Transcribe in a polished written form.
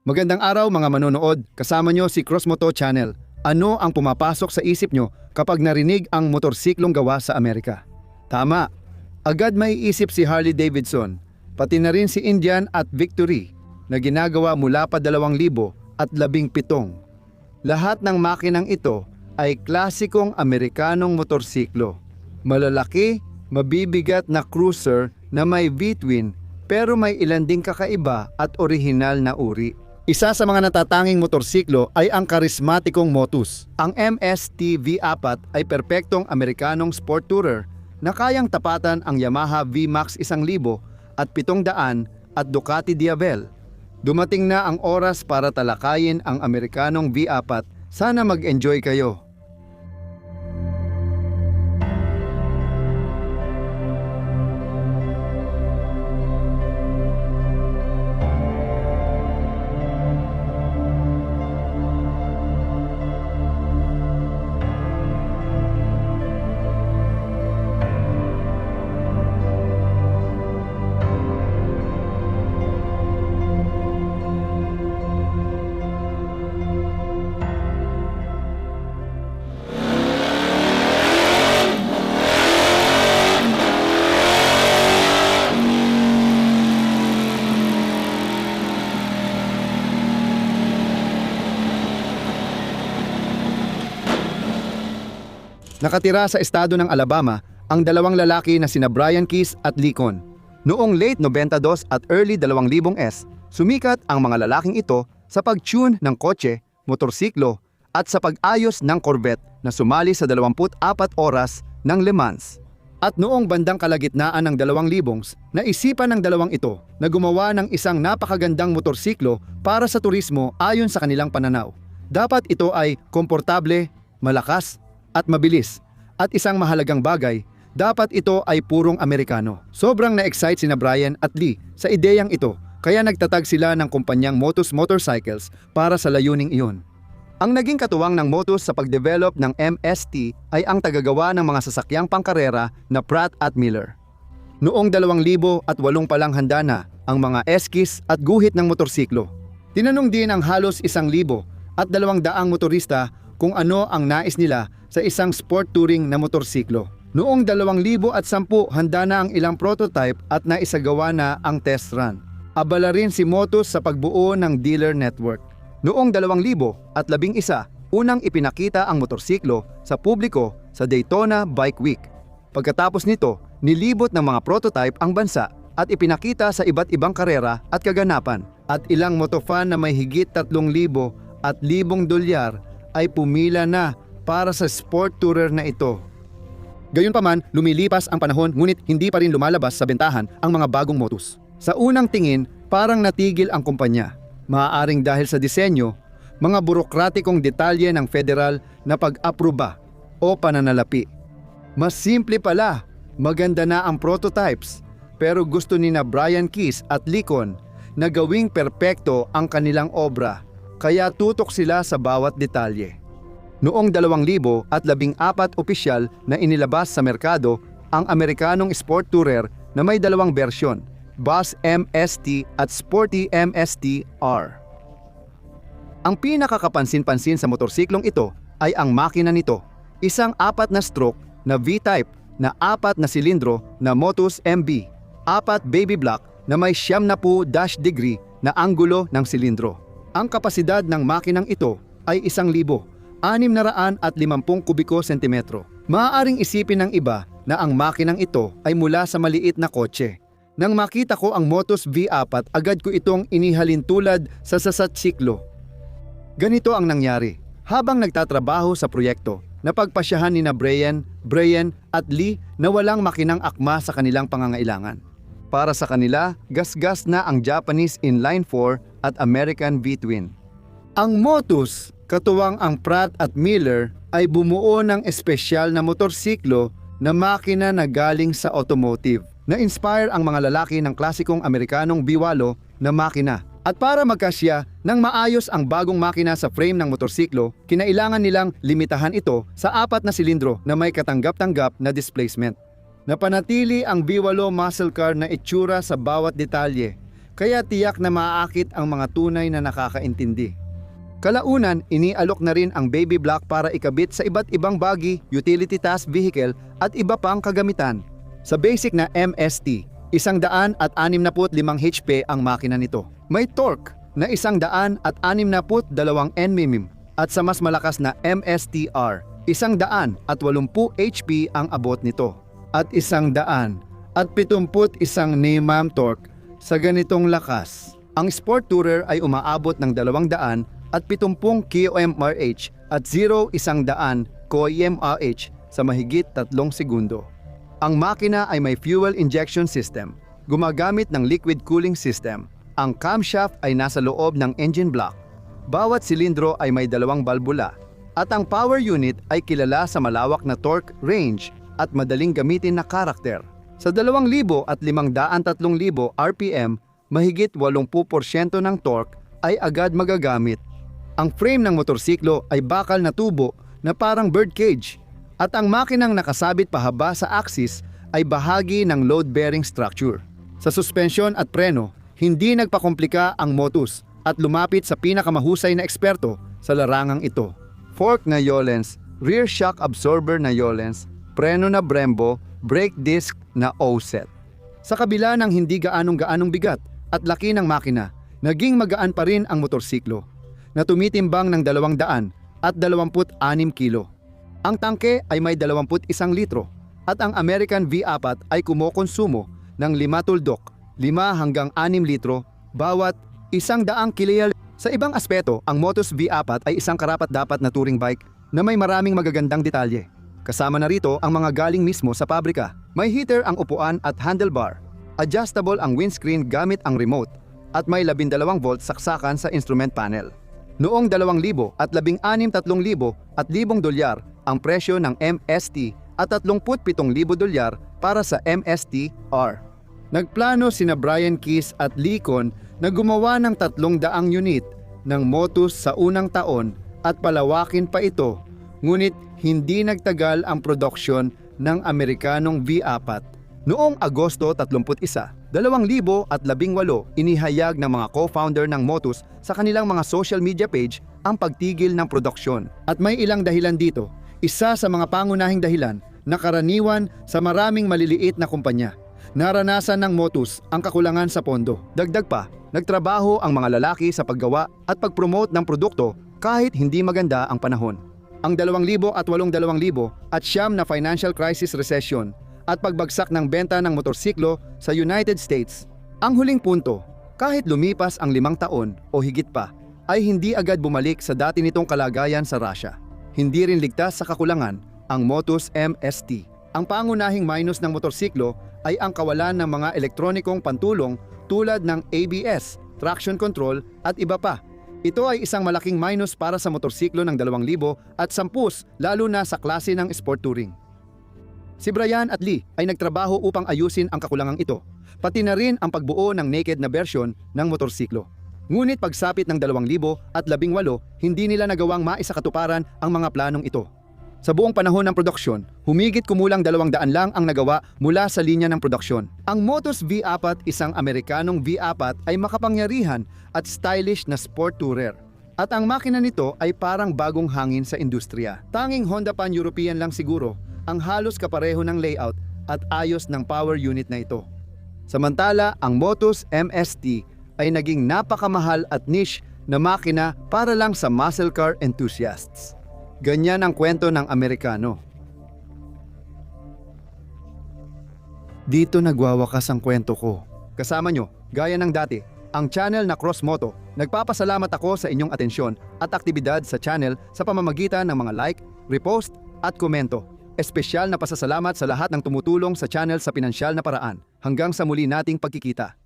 Magandang araw mga manonood, kasama nyo si Cross Moto Channel. Ano ang pumapasok sa isip nyo kapag narinig ang motorsiklong gawa sa Amerika? Tama, agad may isip si Harley Davidson, pati na rin si Indian at Victory na ginagawa mula pa 2017. Lahat ng makinang ito ay klasikong Amerikanong motorsiklo. Malalaki, mabibigat na cruiser na may V-twin pero may ilan ding kakaiba at orihinal na uri. Isa sa mga natatanging motorsiklo ay ang karismatikong Motus. Ang MST V4 ay perpektong Amerikanong sport tourer na kayang tapatan ang Yamaha VMAX 1000 at 700 at Ducati Diavel. Dumating na ang oras para talakayin ang Amerikanong V4. Sana mag-enjoy kayo. Nakatira sa estado ng Alabama ang dalawang lalaki na sina Brian Keys at Lincoln. Noong late 92 at early 2000s, sumikat ang mga lalaking ito sa pag-tune ng kotse, motorsiklo at sa pag-ayos ng Corvette na sumali sa 24 oras ng Le Mans. At noong bandang kalagitnaan ng 2000s, naisipan ng dalawang ito na gumawa ng isang napakagandang motorsiklo para sa turismo ayon sa kanilang pananaw. Dapat ito ay komportable, malakas, at mabilis. At isang mahalagang bagay, dapat ito ay purong Amerikano. Sobrang na-excite sina Brian at Lee sa ideyang ito, kaya nagtatag sila ng kumpanyang Motus Motorcycles para sa layuning iyon. Ang naging katuwang ng Motus sa pag-develop ng MST ay ang tagagawa ng mga sasakyang pangkarera na Pratt at Miller. Noong 2008 pa lang handa na ang mga eskis at guhit ng motorsiklo. Tinanong din ang halos 1,000 at 200 motorista kung ano ang nais nila sa isang sport touring na motorsiklo. Noong 2010 handa na ang ilang prototype at naisagawa na ang test run. Abala rin si Motus sa pagbuo ng dealer network. Noong 2011, unang ipinakita ang motorsiklo sa publiko sa Daytona Bike Week. Pagkatapos nito, nilibot ng mga prototype ang bansa at ipinakita sa iba't ibang karera at kaganapan. At ilang motofan na may higit 3,000 at $1,000 ay pumila na para sa sport tourer na ito. Gayunpaman, lumilipas ang panahon ngunit hindi pa rin lumalabas sa bentahan ang mga bagong Motus. Sa unang tingin, parang natigil ang kumpanya. Maaaring dahil sa disenyo, mga burokratikong detalye ng federal na pag-aproba o pananalapi. Mas simple pala, maganda na ang prototypes, pero gusto ni na Brian Keys at Lincoln na gawing perpekto ang kanilang obra, kaya tutok sila sa bawat detalye. Noong 2014 opisyal na inilabas sa merkado ang Amerikanong sport tourer na may dalawang bersyon, Bus MST at Sporty MST R. Ang pinakakapansin-pansin sa motorsiklong ito ay ang makina nito, isang 4 na stroke na V-type na 4 na silindro na Motus MB, 4 baby block na may 90° na anggulo ng silindro. Ang kapasidad ng makinang ito ay 1,650 kubiko sentimetro. Maaaring isipin ng iba na ang makinang ito ay mula sa maliit na kotse. Nang makita ko ang Motus V4, agad ko itong inihalin tulad sa sasatsiklo. Ganito ang nangyari. Habang nagtatrabaho sa proyekto, napagpasyahan ni na Brian at Lee na walang makinang akma sa kanilang pangangailangan. Para sa kanila, gasgas na ang Japanese Inline 4 at American V-twin. Ang Motus, katuwang ang Pratt at Miller, ay bumuo ng espesyal na motorsiklo na makina na galing sa automotive. Na-inspire ang mga lalaki ng klasikong Amerikanong B8 na makina. At para magkasya ng maayos ang bagong makina sa frame ng motorsiklo, kinailangan nilang limitahan ito sa 4 na silindro na may katanggap-tanggap na displacement. Napanatili ang B8 muscle car na itsura sa bawat detalye, kaya tiyak na maaakit ang mga tunay na nakakaintindi. Kalaunan, inialok na rin ang baby block para ikabit sa iba't ibang buggy, utility task vehicle at iba pang kagamitan. Sa basic na MST, 165 HP ang makina nito. May torque na 162 Nm at sa mas malakas na MSTR, 180 HP ang abot nito. At 171 Nm torque sa ganitong lakas. Ang Sport Tourer ay umaabot ng 270 km/h at 0-100 km/h sa mahigit 3 segundo. Ang makina ay may fuel injection system, gumagamit ng liquid cooling system. Ang camshaft ay nasa loob ng engine block. Bawat silindro ay may 2 balbula. At ang power unit ay kilala sa malawak na torque range at madaling gamitin na karakter. Sa 2,000 at 503,000 RPM, mahigit 80% ng torque ay agad magagamit. Ang frame ng motorsiklo ay bakal na tubo na parang birdcage at ang makinang nakasabit pahaba sa axis ay bahagi ng load-bearing structure. Sa suspensyon at preno, hindi nagpakomplika ang Motus at lumapit sa pinakamahusay na eksperto sa larangang ito. Fork na Yolens, rear shock absorber na Yolens, preno na Brembo, brake disc na Offset. Sa kabila ng hindi gaanong bigat at laki ng makina, naging magaan pa rin ang motorsiklo na tumitimbang ng 226 kilo. Ang tangke ay may 21 litro at ang American V4 ay kumokonsumo ng 5 tuldok, 5 hanggang 6 litro bawat 100 kilo. Sa ibang aspeto, ang Motus V4 ay isang karapat-dapat na touring bike na may maraming magagandang detalye. Kasama na rito ang mga galing mismo sa pabrika. May heater ang upuan at handlebar. Adjustable ang windscreen gamit ang remote at may 12 volt saksakan sa instrument panel. Noong 2000 at 16,300 at $1,000 ang presyo ng MST at 37,000 dolyar para sa MST-R. Nagplano sina Brian Keys at Likon na gumawa ng 300 unit ng Motus sa unang taon at palawakin pa ito, ngunit hindi nagtagal ang produksyon ng Amerikanong V4. Noong Agosto 31, 2018, inihayag ng mga co-founder ng Motus sa kanilang mga social media page ang pagtigil ng produksyon. At may ilang dahilan dito. Isa sa mga pangunahing dahilan na karaniwan sa maraming maliliit na kumpanya. Naranasan ng Motus ang kakulangan sa pondo. Dagdag pa, nagtrabaho ang mga lalaki sa paggawa at pag-promote ng produkto kahit hindi maganda ang panahon. Ang 2008-2009 at siyam na financial crisis recession at pagbagsak ng benta ng motorsiklo sa United States. Ang huling punto, kahit lumipas ang 5 taon o higit pa, ay hindi agad bumalik sa dati nitong kalagayan sa Russia. Hindi rin ligtas sa kakulangan ang Motus MST. Ang pangunahing minus ng motorsiklo ay ang kawalan ng mga elektronikong pantulong tulad ng ABS, traction control at iba pa. Ito ay isang malaking minus para sa motorsiklo ng 2010 lalo na sa klase ng sport touring. Si Brian at Lee ay nagtrabaho upang ayusin ang kakulangang ito, pati na rin ang pagbuo ng naked na version ng motorsiklo. Ngunit pagsapit ng 2018, hindi nila nagawang maisakatuparan ang mga planong ito. Sa buong panahon ng produksyon, humigit kumulang 200 lang ang nagawa mula sa linya ng produksyon. Ang Motus V4, isang Amerikanong V4 ay makapangyarihan at stylish na sport tourer. At ang makina nito ay parang bagong hangin sa industriya. Tanging Honda Pan-European lang siguro ang halos kapareho ng layout at ayos ng power unit na ito. Samantala, ang Motus MST ay naging napakamahal at niche na makina para lang sa muscle car enthusiasts. Ganyan ang kwento ng Amerikano. Dito nagwawakas ang kwento ko. Kasama nyo, gaya ng dati, ang channel na Cross Moto. Nagpapasalamat ako sa inyong atensyon at aktibidad sa channel sa pamamagitan ng mga like, repost at komento. Espesyal na pasasalamat sa lahat ng tumutulong sa channel sa pinansyal na paraan. Hanggang sa muli nating pagkikita.